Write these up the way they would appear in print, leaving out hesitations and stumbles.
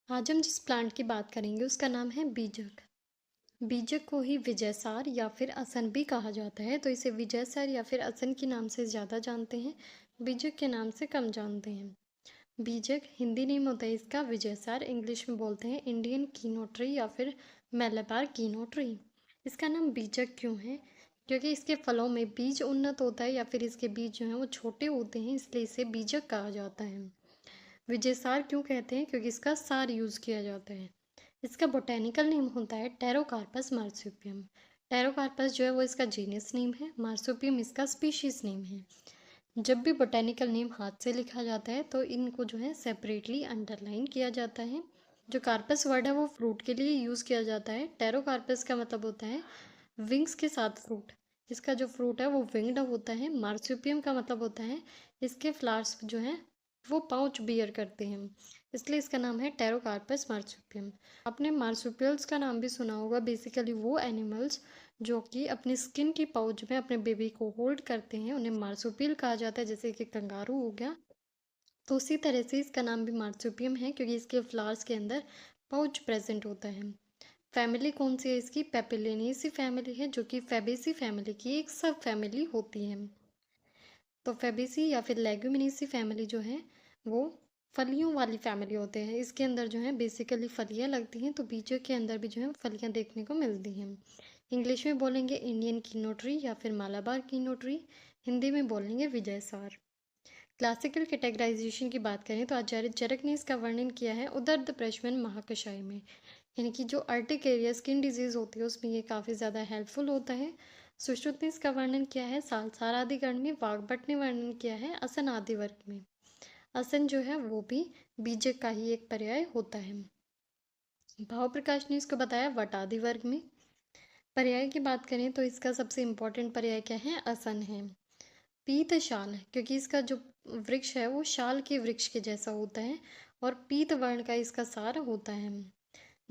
आज हम जिस प्लांट की बात करेंगे उसका नाम है बीजक। बीजक को ही विजयसार या फिर असन भी कहा जाता है, तो इसे विजयसार या फिर असन के नाम से ज़्यादा जानते हैं, बीजक के नाम से कम जानते हैं। बीजक हिंदी नेम होता है इसका विजयसार, इंग्लिश में बोलते हैं इंडियन कीनो ट्री या फिर मलाबार कीनो ट्री। इसका नाम बीजक क्यों है? क्योंकि इसके फलों में बीज उन्नत होता है या फिर इसके बीज जो हैं वो छोटे होते हैं, इसलिए इसे बीजक कहा जाता है। विजयसार क्यों कहते हैं? क्योंकि इसका सार यूज़ किया जाता है। इसका बोटेनिकल नेम होता है टेरोकार्पस मार्सुपियम। टेरोकार्पस जो है वो इसका जीनस नेम है, मार्सुपियम इसका स्पीशीज नेम है। जब भी बोटेनिकल नेम हाथ से लिखा जाता है तो इनको जो है सेपरेटली अंडरलाइन किया जाता है। जो कार्पस वर्ड है वो फ्रूट के लिए यूज़ किया जाता है। टेरोकार्पस का मतलब होता है विंग्स के साथ फ्रूट। इसका जो फ्रूट है वो विंग्ड होता है। मार्सुपियम का मतलब होता है इसके फ्लावर्स जो हैं वो पाउच बियर करते हैं, इसलिए इसका नाम है टेरोकार्पस मार्सुपियम। आपने मार्सुपियल्स का नाम भी सुना होगा। बेसिकली वो एनिमल्स जो कि अपनी स्किन की पाउच में अपने बेबी को होल्ड करते हैं उन्हें मार्सुपियल कहा जाता है, जैसे कि कंगारू हो गया। तो उसी तरह से इसका नाम भी मार्सुपियम है क्योंकि इसके फ्लावर्स के अंदर पाउच प्रेजेंट होता है। फैमिली कौन सी है इसकी? पेपिलिनेसी फैमिली है, जो कि फेबेसी फैमिली की एक सब फैमिली होती है। तो फेबेसी या फिर लेग्यूमिनेसी फैमिली जो है वो फलियों वाली फैमिली होते हैं। इसके अंदर जो है बेसिकली फलियां लगती हैं, तो बीजों के अंदर भी जो है फलियां देखने को मिलती हैं। इंग्लिश में बोलेंगे इंडियन कीनो ट्री या फिर मालाबार कीनो ट्री, हिंदी में बोलेंगे विजयसार। क्लासिकल कैटेगराइजेशन की बात करें तो आचार्य चरक ने इसका वर्णन किया है उदर्द प्रशमन महाकषाय में, यानी कि जो अर्टिकेरिया स्किन डिजीज़ होती है उसमें ये काफ़ी ज़्यादा हेल्पफुल होता है। सुश्रुत ने इसका वर्णन किया है सालसार आदि गण में, वाग्भट ने वर्णन किया है असन आदि वर्ग में। असन जो है वो भी बीजक का ही एक पर्याय होता है। भाव प्रकाश ने इसको बताया वट आदि वर्ग में। पर्याय की बात करें तो इसका सबसे इम्पोर्टेंट पर्याय क्या है? असन है। पीत शाल है क्योंकि इसका जो वृक्ष है वो शाल के वृक्ष के जैसा होता है और पीत वर्ण का इसका सार होता है।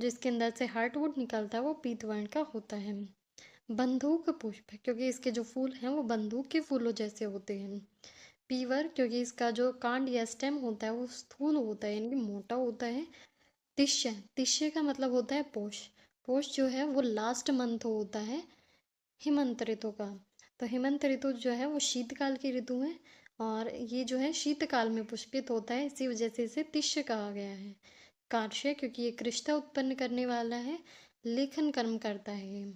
जिसके अंदर से हार्टवुड निकलता है वो पीत वर्ण का होता है। बंदूक पुष्प है क्योंकि इसके जो फूल हैं वो बंदूक के फूलों जैसे होते हैं। पीवर क्योंकि इसका जो कांड या स्टेम होता है वो स्थूल होता है, यानी कि मोटा होता है। तिष्य, तिष्य का मतलब होता है पोष। पोष जो है वो लास्ट मंथ होता है हेमंत ऋतु का। तो हेमंत ऋतु जो है वो शीतकाल की ऋतु है और ये जो है शीतकाल में पुष्पित होता है, इसी वजह से इसे तिष्य कहा गया है। कार्श्य क्योंकि ये कृष्णा उत्पन्न करने वाला है, लेखन कर्म करता है ये।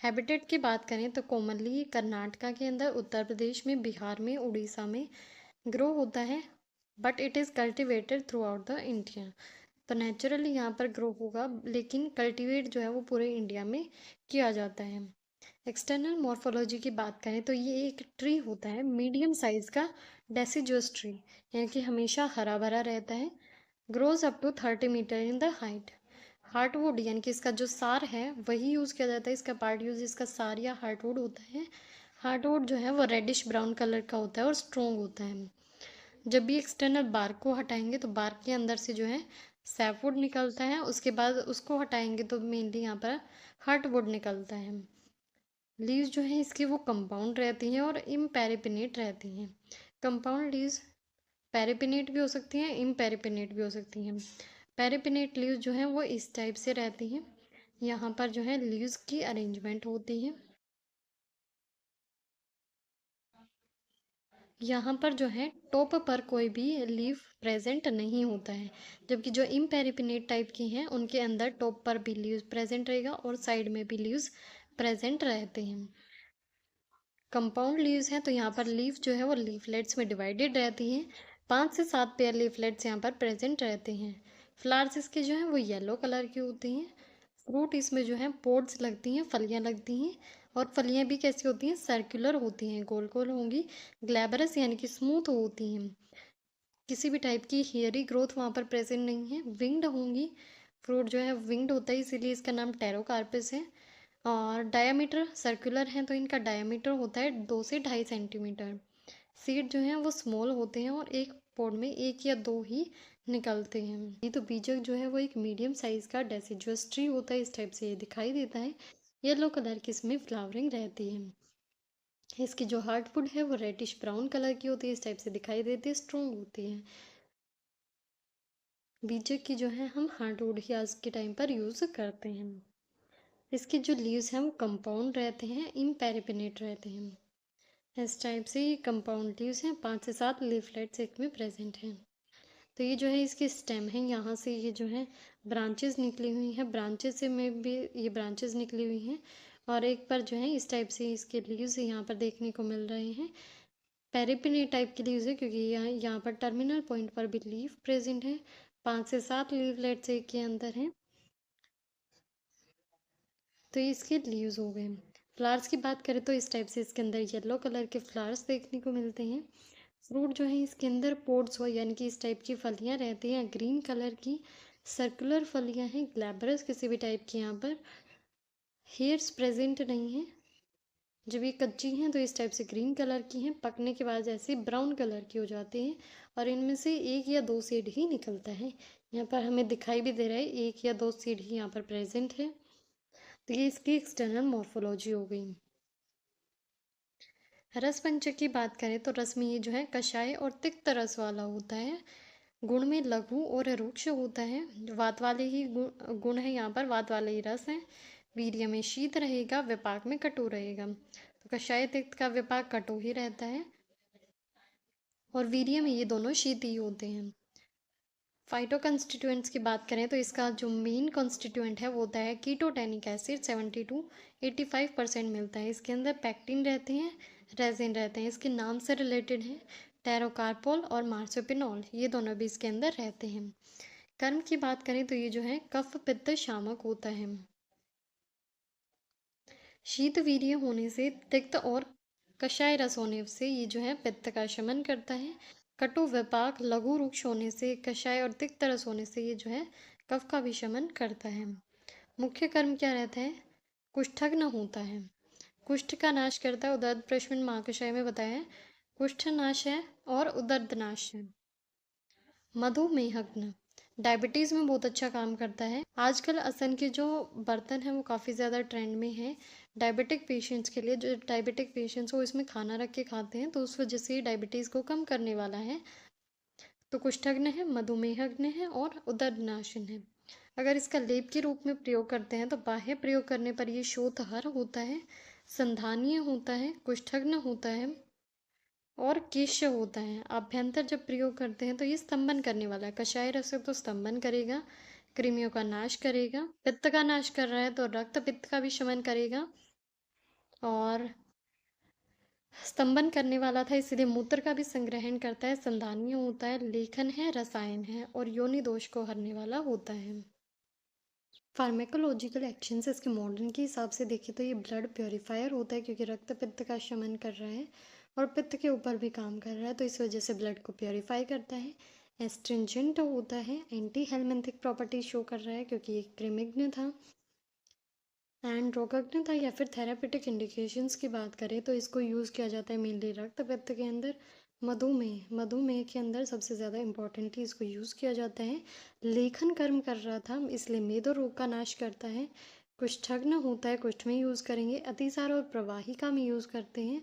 हैबिटेट की बात करें तो कोमली कर्नाटका के अंदर, उत्तर प्रदेश में, बिहार में, उड़ीसा में ग्रो होता है, but it is cultivated through out the India. तो नेचुरली यहाँ पर ग्रो होगा लेकिन कल्टीवेट जो है वो पूरे इंडिया में किया जाता है। एक्सटर्नल मॉर्फोलॉजी की बात करें तो ये एक ट्री होता है मीडियम साइज का डेसिजुअस ट्री, यानी कि हमेशा हरा भरा रहता है। Grows up to 30 metre in the height. Heartwood यानी कि इसका जो सार है वही यूज़ किया जाता है, इसका पार्ट यूज़ इसका सार या हार्टवुड होता है। हार्टवुड जो है वो रेडिश ब्राउन कलर का होता है और स्ट्रोंग होता है। जब भी एक्सटर्नल बार्क को हटाएंगे तो बार्क के अंदर से जो है सैपवुड निकलता है, उसके बाद उसको हटाएंगे तो मेनली यहाँ पर हार्टवुड निकलता है। लीव्स जो है इसकी वो कंपाउंड रहती हैं और इम्पेरिपिनेट रहती हैं। कंपाउंड लीव्स पेरिपिनेट भी हो सकती हैं, इम्पेरिपिनेट भी हो सकती हैं। पेरिपिनेट लीव्स जो हैं वो इस टाइप से रहती हैं। यहाँ पर जो है लीव्स की अरेंजमेंट होती है। यहाँ पर जो है टॉप पर कोई भी लीफ प्रेजेंट नहीं होता है, जबकि जो इम्पेरिपिनेट टाइप की हैं उनके अंदर टॉप पर भी लीव्स प्रेजेंट रहेगा और साइड में भी लीव्स प्रेजेंट रहते हैं। कंपाउंड लीव्स हैं तो यहाँ पर लीफ जो है वो लीफलेट्स में डिवाइडेड रहती हैं। 5 से 7 पेयर लीफलेट्स यहाँ पर प्रेजेंट रहते हैं। फ्लावर्स इसके जो हैं वो येलो कलर की होती हैं। फ्रूट इसमें जो है पोड्स लगती हैं, फलियाँ लगती हैं और फलियाँ भी कैसी होती हैं? सर्कुलर होती हैं, गोल गोल होंगी। ग्लैबरस यानी कि स्मूथ होती हैं। किसी भी टाइप की हेयरी ग्रोथ वहाँ पर प्रेजेंट नहीं है। विंग्ड होंगी। फ्रूट जो है विंग्ड होता है इसीलिए इसका नाम टेरोकार्पिस है। और डायामीटर सर्कुलर है तो इनका डायामीटर होता है 2 से 2.5 सेंटीमीटर। सीड जो हैं वो स्मॉल होते हैं और एक पोड में एक या दो ही निकलते हैं। ये तो बीजक जो है वो एक मीडियम साइज का डेसिजुअस ट्री होता है, इस टाइप से ये दिखाई देता है। येलो कलर की इसमें फ्लावरिंग रहती है। इसकी जो हार्टवुड है वो रेडिश ब्राउन कलर की होती है, इस टाइप से दिखाई देती है, स्ट्रॉन्ग होती है। बीजक की जो है हम हार्डवुड आज के टाइम पर यूज़ करते हैं। इसके जो लीव्स हैं वो कंपाउंड रहते हैं, इम्पेरिपिनेट रहते हैं। इस टाइप से ये कंपाउंड लीव्स हैं, 5 से 7 लीफलेट्स एक में प्रेजेंट हैं। तो ये जो है इसकी स्टेम है, यहाँ से ये जो है ब्रांचेस निकली हुई हैं, ब्रांचेस से में भी ये ब्रांचेस निकली हुई हैं और एक पर जो है इस टाइप से इसके लीव्स यहाँ पर देखने को मिल रहे हैं। पेरिपिनेट टाइप की लीव्स है क्योंकि यहाँ पर टर्मिनल पॉइंट पर भी लीफ प्रेजेंट है। 5 से 7 लीवलेट्स एक के अंदर हैं। तो ये इसके लीव्स हो गए। फ्लावर्स की बात करें तो इस टाइप से इसके अंदर येलो कलर के फ्लावर्स देखने को मिलते हैं। फ्रूट जो है इसके अंदर पोड्स हो यानी कि इस टाइप की फलियां रहती हैं, ग्रीन कलर की सर्कुलर फलियां हैं, ग्लैब्रस किसी भी टाइप की। यहाँ पर हेयर्स प्रेजेंट नहीं है। जब ये कच्ची हैं तो इस टाइप से ग्रीन कलर की हैं, पकने के बाद ऐसे ब्राउन कलर की हो जाती हैं और इनमें से 1 या 2 सीड ही निकलता है। यहाँ पर हमें दिखाई भी दे रहा है 1 या 2 सीड ही यहाँ पर प्रेजेंट है। तो ये इसकी एक्सटर्नल मॉर्फोलॉजी हो गई। रस पंचक की बात करें तो रस में ये जो है कषाय और तिक्त रस वाला होता है। गुण में लघु और रुक्ष होता है। वात वाले ही गुण है, यहाँ पर वात वाले ही रस हैं। वीर्य में शीत रहेगा, विपाक में कटु रहेगा। तो कषाय तिक्त का विपाक कटु ही रहता है और वीर्य में ये दोनों शीत ही होते हैं। फाइटो कंस्टिट्यूएंट्स की बात करें तो इसका जो मेन कॉन्स्टिट्यूएंट है वो होता है कीटोटेनिक एसिड। 70 to 85% मिलता है। इसके अंदर पैक्टिन रहते हैं, रेजिन रहते हैं। इसके नाम से रिलेटेड है टेरोकार्पोल और मार्सोपिनॉल, ये दोनों भी इसके अंदर रहते हैं। कर्म की बात करें तो ये जो है कफ पित्त शामक होता है। शीत वीर्य होने से तिक्त और कषाय रस होने से ये जो है पित्त का शमन करता है। कटु विपाक लघु रुक्ष होने से कषाय और तिक्त रस होने से ये जो है कफ का भी शमन करता है। मुख्य कर्म क्या रहता है? कुष्ठग्न होता है, कुष्ठ का नाश करता है। उदर्द प्रश्न महाकषाय में बताया है कुष्ठ नाश है और उदर्द नाश है। मधुमेहग्न डायबिटीज़ में बहुत अच्छा काम करता है। आजकल असन के जो बर्तन हैं वो काफ़ी ज़्यादा ट्रेंड में है डायबिटिक पेशेंट्स के लिए। जो डायबिटिक पेशेंट्स हो इसमें खाना रख के खाते हैं तो उस वजह से डायबिटीज़ को कम करने वाला है। तो कुष्ठग्न है, मधुमेहग्न है और उदरनाशन है। अगर इसका लेप के रूप में प्रयोग करते हैं तो बाह्य प्रयोग करने पर ये शोथहर होता है, संधानीय होता है, कुष्ठग्न होता है और केश्य होता है। आभ्यंतर जब प्रयोग करते हैं तो ये स्तंभन करने वाला है। कषाय रस तो स्तंभन करेगा, कृमियों का नाश करेगा, पित्त का नाश कर रहा है तो रक्त पित्त का भी शमन करेगा और स्तंभन करने वाला था इसलिए मूत्र का भी संग्रहण करता है, संधानीय होता है, लेखन है, रसायन है और योनि दोष को हरने वाला होता है। फार्मेकोलॉजिकल एक्शंस इसके मॉडर्न के हिसाब से देखें तो ये ब्लड प्योरीफायर होता है क्योंकि रक्त पित्त का शमन कर रहा है और पित्त के ऊपर भी काम कर रहा है तो इस वजह से ब्लड को प्योरीफाई करता है। एस्ट्रिंजेंट होता है, एंटी हेलमिंथिक प्रॉपर्टी शो कर रहा है क्योंकि ये क्रिमिग्न था। एंड रोगाग्न था या फिर थेरापेटिक इंडिकेशंस की बात करें तो इसको यूज़ किया जाता है मेनली रक्त पित्त के अंदर। मधुमेह के अंदर सबसे ज़्यादा इम्पॉर्टेंटली इसको यूज़ किया जाता है। लेखन कर्म कर रहा था इसलिए मेदो रोग का नाश करता है। कुष्ठग्न होता है, कुष्ठ में यूज़ करेंगे। अतिसार और प्रवाहिका में यूज़ करते हैं।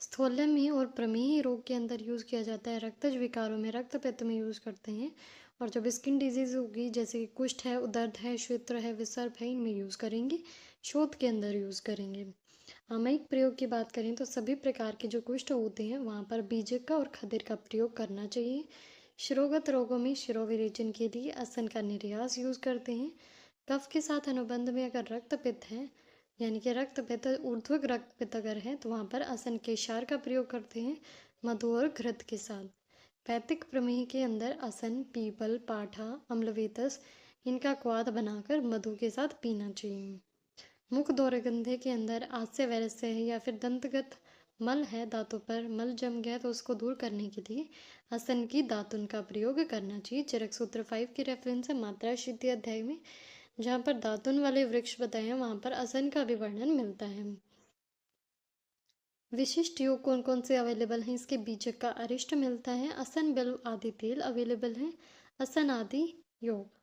स्थूल्य में और प्रमेह रोग के अंदर यूज़ किया जाता है। रक्तज विकारों में रक्त पित्त में यूज़ करते हैं और जब स्किन डिजीज़ होगी जैसे कि कुष्ठ है, उदर्द है, श्वेत्र है, विसर्प है, इनमें यूज़ करेंगे। शोथ के अंदर यूज़ करेंगे। आमयिक प्रयोग की बात करें तो सभी प्रकार के जो कुष्ठ होते हैं वहाँ पर बीजक का और खदिर का प्रयोग करना चाहिए। शिरोगत रोगों में शिरोविरेचन के लिए असन का निर्यास यूज़ करते हैं। कफ के साथ अनुबंध में अगर रक्त पित्त है यानी कि रक्त पित्त ऊर्ध्वक रक्त पित्त अगर है तो वहाँ पर असन के क्षार का प्रयोग करते हैं मधु और घृत के साथ। पैतिक प्रमेह के अंदर असन, पीपल, पाठा, अम्लवेतस इनका क्वाथ बनाकर मधु के साथ पीना चाहिए। मुख दौरगंधे के अंदर आस्य वैरस्य है या फिर दंतगत मल है, दांतों पर मल जम गया तो उसको दूर करने के लिए असन की दातुन का प्रयोग करना चाहिए। चरक सूत्र 5 की रेफरेंस है मात्रा शुद्धि अध्याय में, जहाँ पर दातुन वाले वृक्ष बताए हैं वहाँ पर असन का भी वर्णन मिलता है। विशिष्ट योग कौन कौन से अवेलेबल हैं? इसके बीजक का अरिष्ट मिलता है, असन बिल्व आदि तेल अवेलेबल है, असन आदि योग।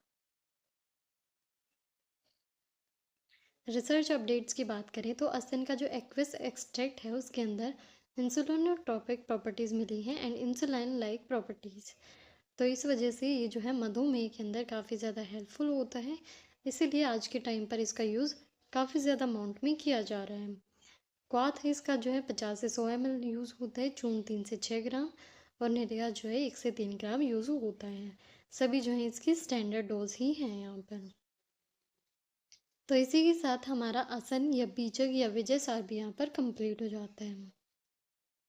रिसर्च अपडेट्स की बात करें तो असन का जो एक्विस एक्सट्रैक्ट है उसके अंदर इंसुलिनोट्रोपिक प्रॉपर्टीज़ मिली हैं एंड इंसुलिन लाइक प्रॉपर्टीज़। तो इस वजह से ये जो है मधुमेह के अंदर काफ़ी ज़्यादा हेल्पफुल होता है। इसीलिए आज के टाइम पर इसका यूज़ काफ़ी ज़्यादा अमाउंट में किया जा रहा है। क्वाथ है इसका जो है 50 से 100 ml यूज़ होता है, चूर्ण 3 से 6 ग्राम और निर्या जो है 1 से 3 ग्राम यूज़ होता है। सभी जो है इसकी स्टैंडर्ड डोज ही हैं यहाँ पर। तो इसी के साथ हमारा आसन या बीजक या विजय सार भी यहाँ पर कंप्लीट हो जाता है।